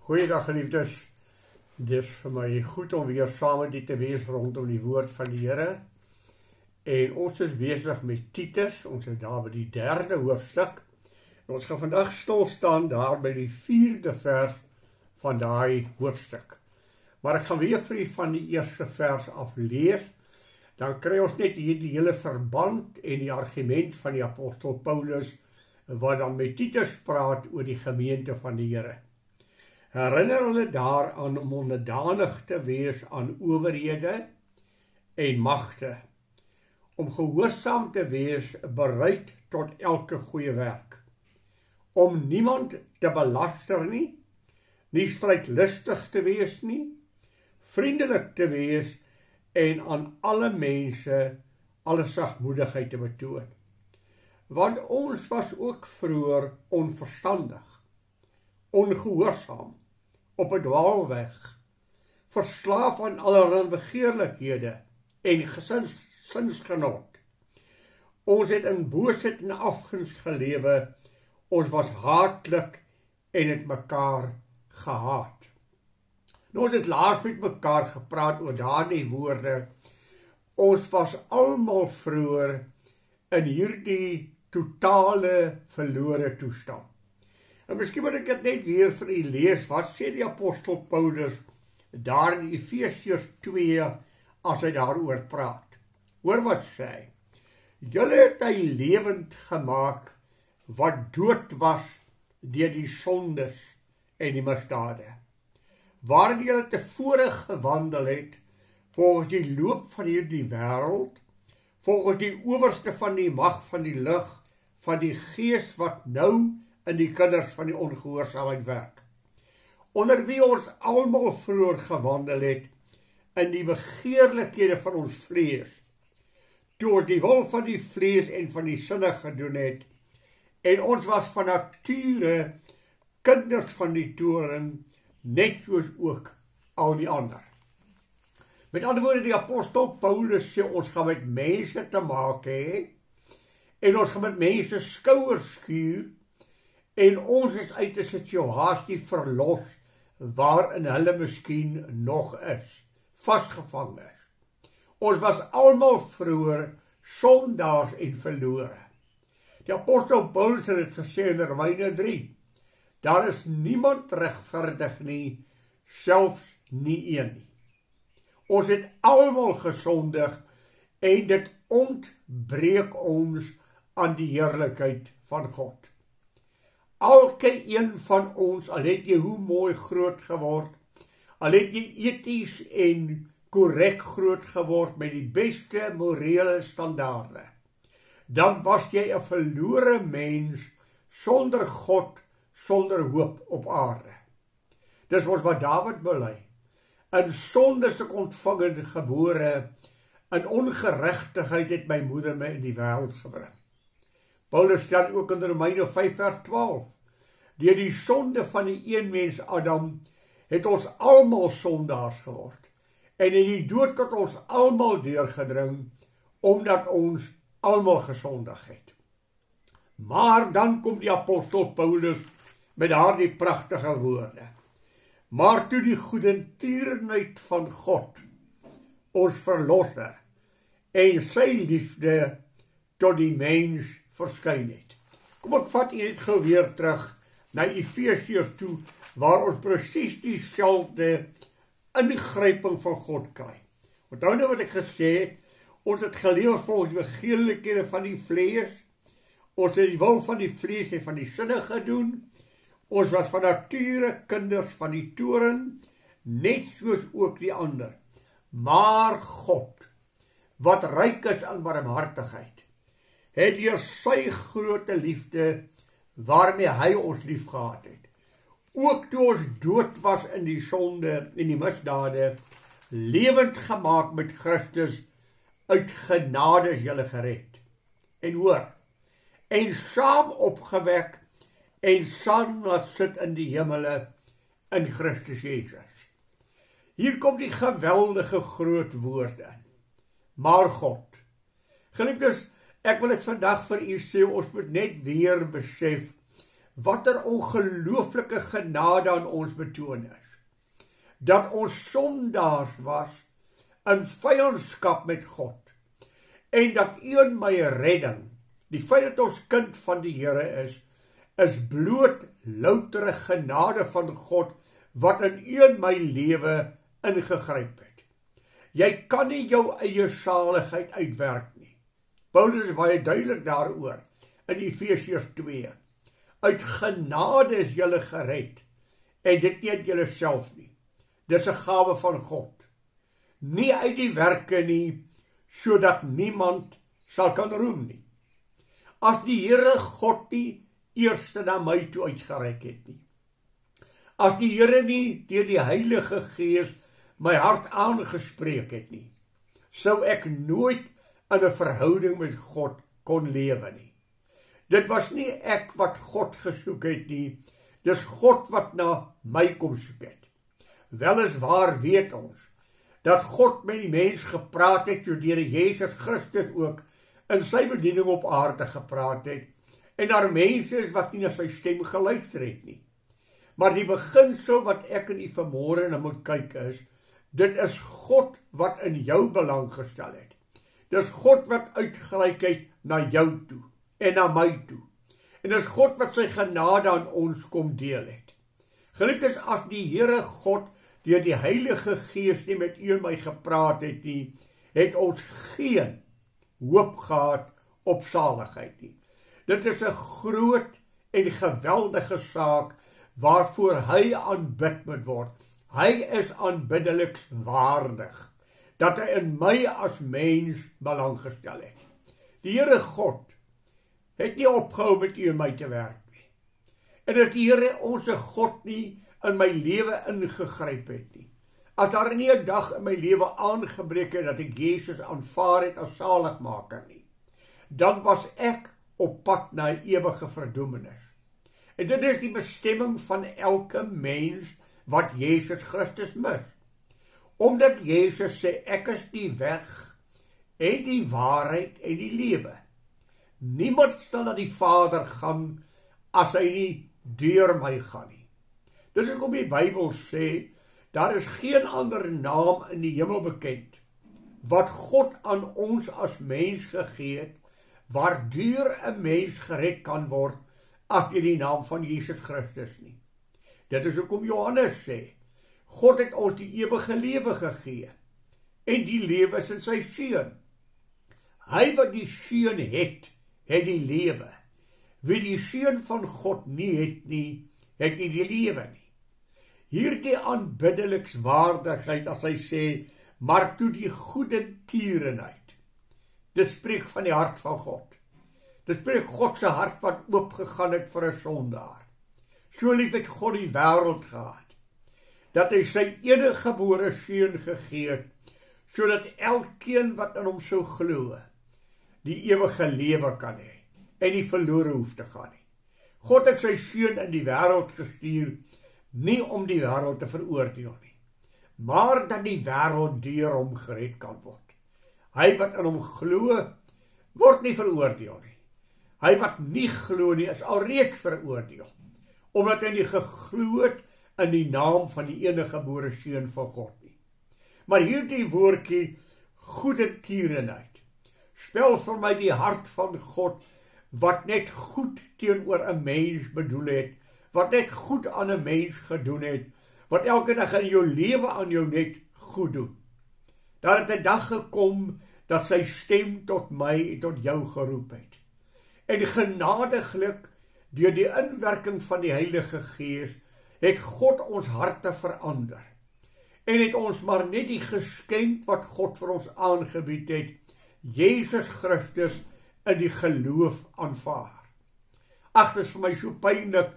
Goeiedag geliefdes, dis vir my goed om weer saam met u te wees rondom die woord van die Here. En ons is besig met Titus, ons is daar by die 3de hoofstuk. En ons gaan vandag stil staan daar by die 4de vers van daai hoofstuk. Maar ek gaan weer vir u van die eerste vers af lees, dan kry ons net hier die hele verband en die argument van die apostel Paulus, wat dan met Titus praat oor die gemeente van die Here. Herinner hulle daaraan om onderdanig te wees aan owerhede en magte, om gehoorsaam te wees, bereid tot elke goeie werk, om niemand te belaster nie strydlustig te wees nie, vriendelik te wees en aan alle mense alle sagmoedigheid te betoon. Want ons was ook vroeër onverstandig, ongehoorsaam, op 'n dwaalweg, verslaaf aan allerlei begeerlikhede en gesinsgenot. Ons het in boosheid en afguns gelewe, ons was haatlik en het mekaar gehaat. Nou, ons het laas met mekaar gepraat oor daardie woorde. Ons was almal vroeër in hierdie totale verlore toestand. En miskien moet ek dit net weer vir u lees. Wat sê die apostel Paulus daar in Efesiërs 2 as hy daaroor praat? Hoor wat sê hy? Julle het hy lewend gemaak wat dood was deur die sondes en die misdade, waarin julle tevore gewandel het volgens die loop van hierdie wêreld, volgens die owerste van die mag van die lig, van die gees wat nou in die kinders van die ongehoorsaamheid werk, onder wie ons almal vroeër gewandel het in die begeerlikhede van ons vlees, toe ons die wil van die vlees en van die sinne gedoen het, en ons was van nature kinders van die toorn, net soos ook al die ander. Met ander woorde, die apostel Paulus sê ons gaan met mense te maak hê, en ons gaan met mense skouers skuur, en ons is uit 'n situasie verlos waarin hulle miskien nog is, vasgevang is. Ons was almal vroeër sondaars en verlore. Die apostel Paulus het dit gesê in Romeine 3, daar is niemand regverdig nie, selfs nie een nie. Ons het almal gesondig en dit ontbreek ons aan die heerlikheid van God. Elke een van ons, al het jy hoe mooi groot geword, al het jy eties en korrek groot geword met die beste morele standaarde, dan was jy 'n verlore mens sonder God, sonder hoop op aarde. Dis wat Dawid bely. In sonde is ek ontvang en gebore, in ongeregtigheid het my moeder my in die wêreld gebring. Paulus stel ook in Romeine 5 vers 12, deur die sonde van die een mens Adam, het ons almal sondaars geword, en in die dood tot ons almal deurgedring, omdat ons almal gesondig het. Maar dan kom die apostel Paulus met daardie pragtige woorde. Maar toe die goedertierenheid van God, ons verlosser, en sy liefde tot die mens verskyn het. Kom ek vat hier net gou weer terug na Efesiërs toe, waar ons presies dieselfde ingryping van God kry. Onthou nou wat ek gesê het, ons het geleef volgens die begeerlikhede van die vlees, ons het die wil van die vlees en van die sinne gedoen, ons was van nature kinders van die toorn, net soos ook die ander. Maar God, wat ryk is aan barmhartigheid, het deur sy groote liefde, waarmee hy ons lief gehad het, ook toe ons dood was in die sonde en die misdade, lewend gemaak met Christus, uit genade is julle gered. En hoor, en saam opgewek, en saam laat sit in die hemele, in Christus Jesus. Hier kom die geweldige groot woord in. Maar God. Geliefdes, ek wil dit vandag vir u sê, ons moet net weer besef, watter ongelooflike genade aan ons betoon is, dat ons sondaars was in vyandskap met God, en dat U in my redding, die feit dat ons kind van die Here is bloot loutere genade van God, wat in U in my lewe ingegryp het. Jy kan nie jou eie saligheid uitwerk nie. Paulus is baie duidelik daaroor, in Efesiërs 2. Uit genade is julle gered, en dit nie uit julle self nie. Dis 'n gawe van God. Nie uit die werke nie, sodat niemand sal kan roem nie. As die Here God nie eers na my toe uitgereik het nie. As die Here nie deur die Heilige Gees my hart aangespreek het nie, sou ek nooit in 'n verhouding met God kon lewe nie. Dit was nie ek wat God gesoek het nie, dis God wat na my kom soek het. Weliswaar weet ons, dat God met die mens gepraat het, deur Jesus Christus ook in sy bediening op aarde gepraat het, en daar mense is wat nie na sy stem geluister het nie. Maar die beginsel wat ek en u vanmôre na moet kyk is, dit is God wat in jou belang gestel het. Dis God wat uitgereik het na jou toe, en na my toe. En dis God wat sy genade aan ons kom deel het. Geliefdes, as die Here God deur die Heilige Gees nie met u en my gepraat het nie, het ons geen hoop gehad op saligheid nie. Dit is 'n groot en geweldige saak waarvoor hy aanbid moet word. Hy is aanbiddelikswaardig, dat hy in my as mens belang gestel het. Die Here God het nie opgehou met u en my te werk nie. En dat die Here ons God nie in my lewe ingegryp het nie. As daar nie 'n dag in my lewe aangebreek het dat ek Jesus aanvaar het as saligmaker nie, dan was ek op pad na 'n ewige verdoemenis. En dit is die bestemming van elke mens wat Jesus Christus mis. Omdat Jesus sê, ek is die weg en die waarheid en die lewe. Niemand sal na die Vader gaan as hy nie deur my gaan nie. Dis hoekom die Bybel sê, daar is geen ander naam in die hemel bekend, wat God aan ons as mens gegee het, waardeur 'n mens gered kan word, as deur die naam van Jesus Christus nie. Dit is hoekom Johannes sê, God het ons die ewige lewe gegee, en die lewe is in sy Seun. Hy wat die Seun het die lewe. Wie die Seun van God nie het nie, het nie die lewe nie. Hierdie aanbiddelikswaardigheid, as hy sê, maar toe die goedertierenheid. Dit spreek van die hart van God. Dit spreek God se hart wat oopgegaan het vir 'n sondaar. So lief het God die wêreld gehad, dat hy sy eniggebore Seun gegee het, sodat elkeen wat in hom sou glo, die ewige lewe kan hê, en nie verlore hoef te gaan nie. God het sy Seun in die wêreld gestuur, nie om die wêreld te veroordeel nie, maar dat die wêreld deur hom gered kan word. Hy wat in hom glo, word nie veroordeel nie. Hy wat nie glo nie, is alreeds veroordeel, omdat hy nie geglo het in die naam van die eniggebore Seun van God nie. Maar hierdie woordjie, goedertierenheid, spel vir my die hart van God, wat net goed teenoor 'n mens bedoel het, wat net goed aan 'n mens gedoen het, wat elke dag in jou lewe aan jou net goed doen. Daar het 'n dag gekom, dat sy stem tot my en tot jou geroep het. En genadiglik, deur die inwerking van die Heilige Gees, het God ons harte verander. En het ons maar net die geskenk wat God vir ons aangebied het, Jesus Christus, in die geloof aanvaar. Ag, dit is vir my so pynlik,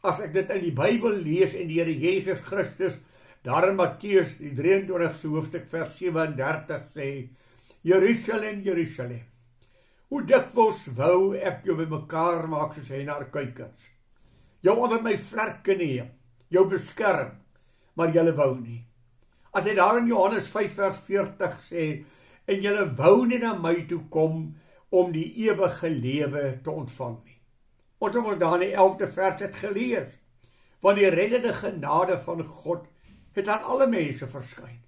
as ek dit in die Bybel lees, en die Here Jesus Christus, daar in Matteus, die 23ste hoofstuk, vers 37 sê, Jerusalem, Jerusalem, hoe dikwels wou ek jou bymekaar maak soos henarkuikens, jou onder my vlerke neem, jou beskerm, maar julle wou nie. As hy daar in Johannes 5 vers 40 sê, en julle wou nie na my toe kom, om die ewige lewe te ontvang nie. Ons het daar in die 11de vers het gelees, want die reddende genade van God het aan alle mense verskyn.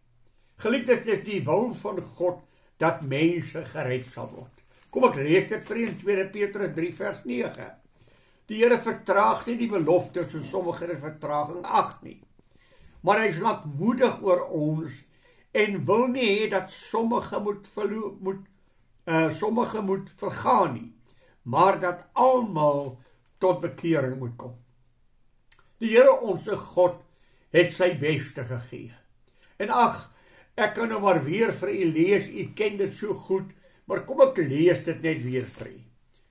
Geliefdes, dis die wil van God dat mense gered sal word. Kom ek lees dit vir u in 2 Petrus 3 vers 9. Die Here vertraag nie die beloftes, soos sommige dit vertraging ag nie. Maar hy is lankmoedig oor ons en wil nie hê dat sommige moet vergaan nie, maar dat almal tot bekering moet kom. Die Here onse God het sy beste gegee. En ag, ek kan nou maar weer vir u lees, u ken dit so goed, maar kom ek lees dit net weer vir u.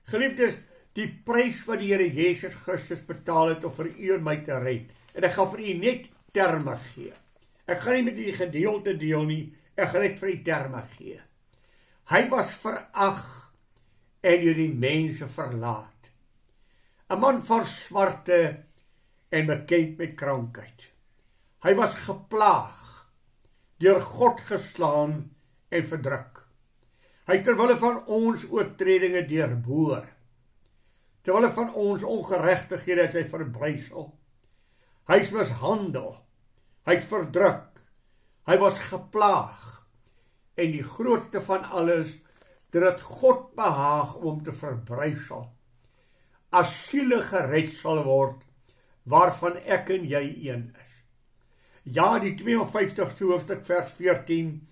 Geliefdes, die prys wat die Here Jesus Christus betaal het om vir u en my te red. En ek gaan vir u net terme gee. Ek gaan nie met die gedeelte deel nie, ek gaan net vir u terme gee. Hy was verag en deur die mense verlaat. 'n man van smarte en bekend met krankheid. Hy was geplaag, deur God geslaan en verdruk. Hy is ter wille van ons oortredinge deurboor. Ter wille van ons ongeregtighede is hy verbrysel. Hy is mishandel. Hy is verdruk. Hy was geplaag. En die grootste van alles, dat God behaag om hom te verbrysel. As siele gered sal word, waarvan ek en jy een is. Ja, die 52ste hoofstuk vers 14,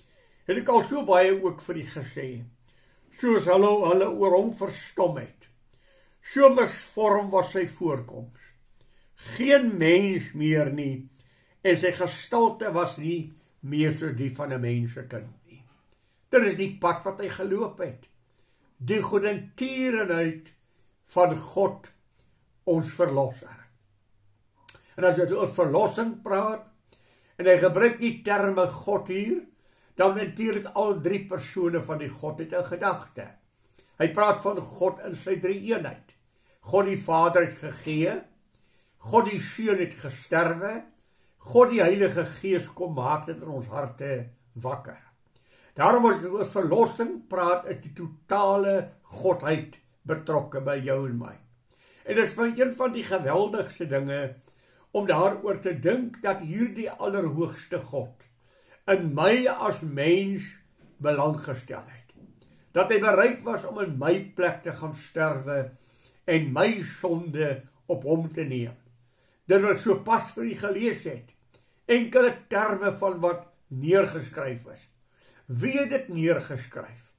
het ek al so baie ook vir u gesê, soos hulle oor hom verstom het. So misvorm was sy voorkoms. Geen mens meer nie, en sy gestalte was nie meer soos die van 'n mensekind nie. Dit is die pad wat hy geloop het. Die goedertierenheid van God, ons verlosser. En as jy oor verlossing praat, en hy gebruik die terme God hier, dan natuurlik al drie persone van die Godheid in gedagte. Hy praat van God in sy drie-eenheid. God die Vader het gegee, God die Seun het gesterwe, God die Heilige Gees kom maak dit in ons harte wakker. Daarom as oor verlossing praat, is die totale Godheid betrokke by jou en my. En dit is van een van die geweldigste dinge, om daaroor te dink dat hierdie allerhoogste God in my as mens belang gestel het. Dat hy bereid was om in my plek te gaan sterwe en my sonde op hom te neem. Dit wat so pas vir u gelees het. Enkele terme van wat neergeskryf is. Wie het dit neergeskryf?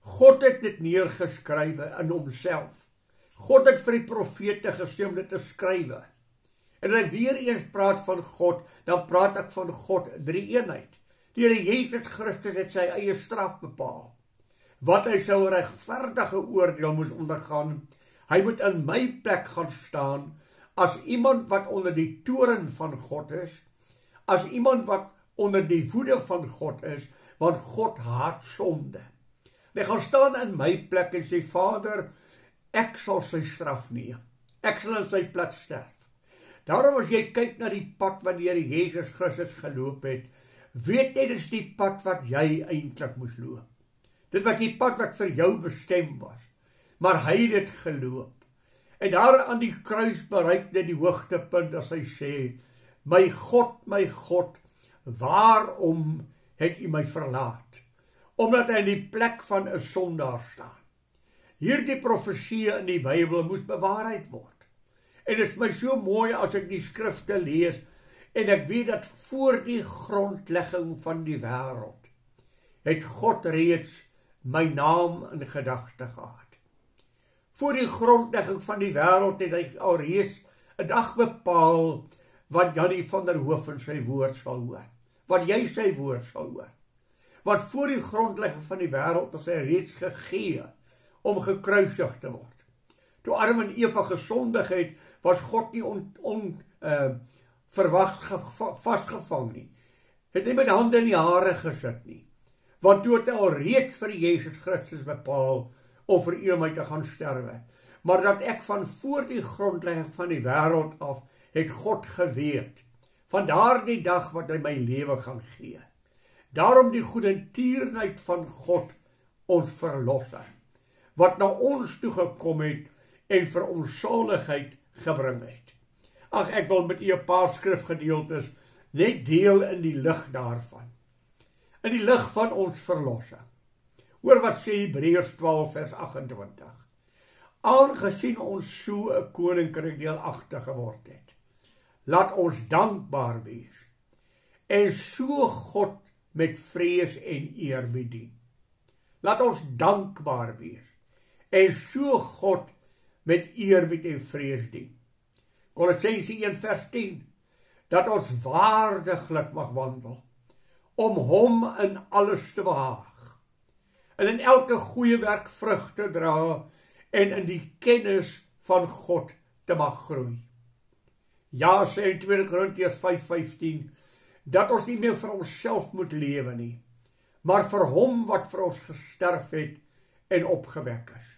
God het dit neergeskryf in homself. God het vir die profete gesê om dit te skrywe. En as ek weer eens praat van God, dan praat ek van God drie-eenheid. Die Here Jesus Christus het sy eie straf bepaal. Wat hy sou regverdige oordeel moes ondergaan, hy moet in my plek gaan staan, as iemand wat onder die toorn van God is, as iemand wat onder die woede van God is, want God haat sonde. Hy gaan staan in my plek en sê, Vader, ek sal sy straf neem. Ek sal in sy plek sterf. Daarom as jy kyk na die pad wat die Here Jesus Christus geloop het, weet jy, dit is die pad wat jy eintlik moes loop. Dit was die pad wat vir jou bestem was, maar hy het dit geloop. En daar aan die kruis bereik dit die hoogtepunt as hy sê, my God, waarom het u my verlaat? Omdat hy in die plek van 'n sondaar staan. Hierdie profesie in die Bybel moes bewaarheid word. En dit is my so mooi as ek die skrifte lees, en ek weet dat voor die grondlegging van die wêreld, het God reeds my naam in gedagte gehad. Voor die grondlegging van die wêreld het hy alreeds 'n dag bepaal, wat Jannie van der Hoof sy woord sal hoor. Wat jy sy woord sal hoor. Want voor die grondlegging van die wêreld is hy reeds gegee om gekruisig te word. Toe Adam en Eva gesondig het, was God nie vastgevang nie. Het nie met hande in die hare gesit nie. Want toe het hy al reeds vir Jesus Christus bepaal om vir u en my te gaan sterwe. Maar dat ek van voor die grondlegging van die wêreld af het God geweet, van daardie dag wat hy my lewe gaan gee. Daarom die goedertierenheid van God, ons verlosser, wat na ons toe gekom het, en vir ons saligheid gebring het. Ag, ek wil met u 'n paar skrifgedeeltes net deel in die lig daarvan. In die lig van ons verlossing. Hoor wat sê Hebreërs 12 vers 28. Aangesien ons so 'n koninkryk deelagtig geword het, laat ons dankbaar wees en so God met vrees en eerbied dien. Laat ons dankbaar wees en so God met eerbied en vrees dien. Kolossense 1 vers 10, dat ons waardiglik mag wandel, om hom in alles te behaag, en in elke goeie werk vrug te dra, en in die kennis van God te mag groei. Ja, sê in 2 Korintiërs 5:15, dat ons nie meer vir onsself moet lewe nie, maar vir hom wat vir ons gesterf het en opgewek is.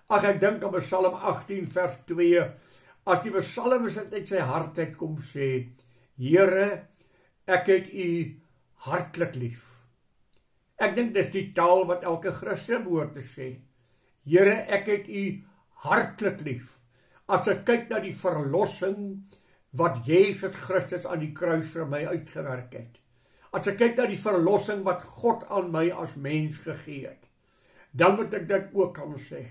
Ag, ek dink aan Psalm 18 vers 2, as die psalmist uit sy hart uit kom sê, Here, ek het u hartlik lief. Ek dink dis die taal wat elke Christen behoort te sê. Here, ek het u hartlik lief. As ek kyk na die verlossing wat Jesus Christus aan die kruis vir my uitgewerk het. As ek kyk na die verlossing wat God aan my as mens gegee het, dan moet ek dit ook kan sê.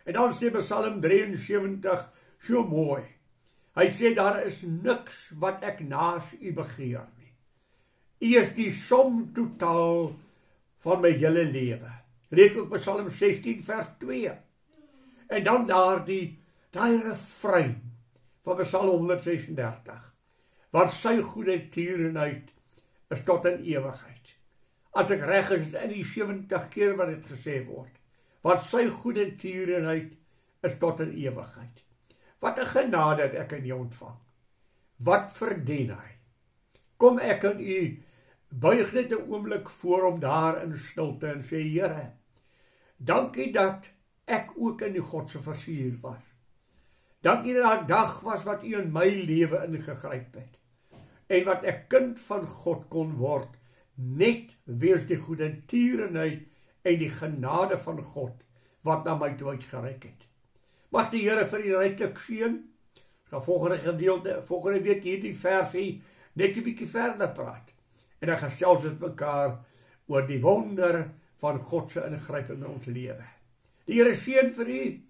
En dan sê Psalm 73 so mooi. Hy sê, daar is niks wat ek naas u begeer nie. U is die som totaal van my hele lewe. Lees ook Psalm 16 vers 2. En dan daai refrein van Psalm 136. Want sy goedheid tierenheid is tot in ewigheid. As ek reg is, in die 70 keer wat dit gesê word. Want sy goedheid tierenheid is tot in ewigheid. Wat 'n genade het ek in u ontvang. Wat verdien hy? Kom ek aan u, buig net 'n oomblik voor om daar in stilte en sê, Here, dankie dat ek ook in die God se versier was. Dankie dat daar 'n dag was wat u in my lewe ingegryp het. En wat ek kind van God kon word, net weens die goeie tierenheid en die genade van God, wat na my toe uitgereik het. Mag die Here vir u ryklik seën. Ons gaan volgende week hierdie versie net 'n bietjie verder praat. En dan gesels met mekaar oor die wonder van God se ingryping in ons lewe. Die Here seën vir u.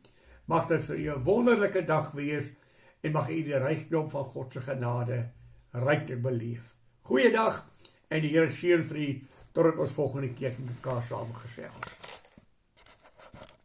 Mag dit vir u 'n wonderlike dag wees en mag u die rykdom van God se genade ryklik beleef. Goeiedag en die Here seën vir u totdat ons volgende keer met mekaar saam gesels.